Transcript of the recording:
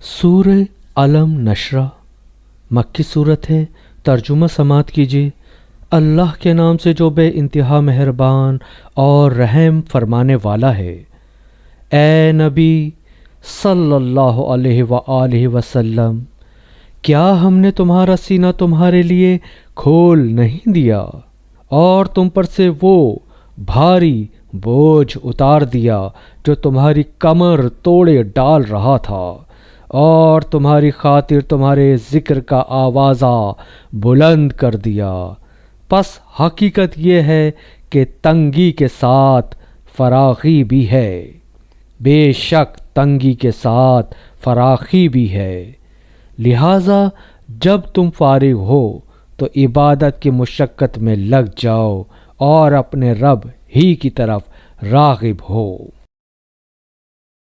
سورہ علم نشرہ مکی صورت ہے۔ ترجمہ سماعت کیجیے۔ اللہ کے نام سے جو بے انتہا مہربان اور رحم فرمانے والا ہے۔ اے نبی صلی اللہ علیہ وآلہ وسلم، کیا ہم نے تمہارا سینہ تمہارے لیے کھول نہیں دیا اور تم پر سے وہ بھاری بوجھ اتار دیا جو تمہاری کمر توڑے ڈال رہا تھا، اور تمہاری خاطر تمہارے ذکر کا آوازہ بلند کر دیا۔ پس حقیقت یہ ہے کہ تنگی کے ساتھ فراخی بھی ہے، بے شک تنگی کے ساتھ فراخی بھی ہے۔ لہٰذا جب تم فارغ ہو تو عبادت کی مشقت میں لگ جاؤ اور اپنے رب ہی کی طرف راغب ہو۔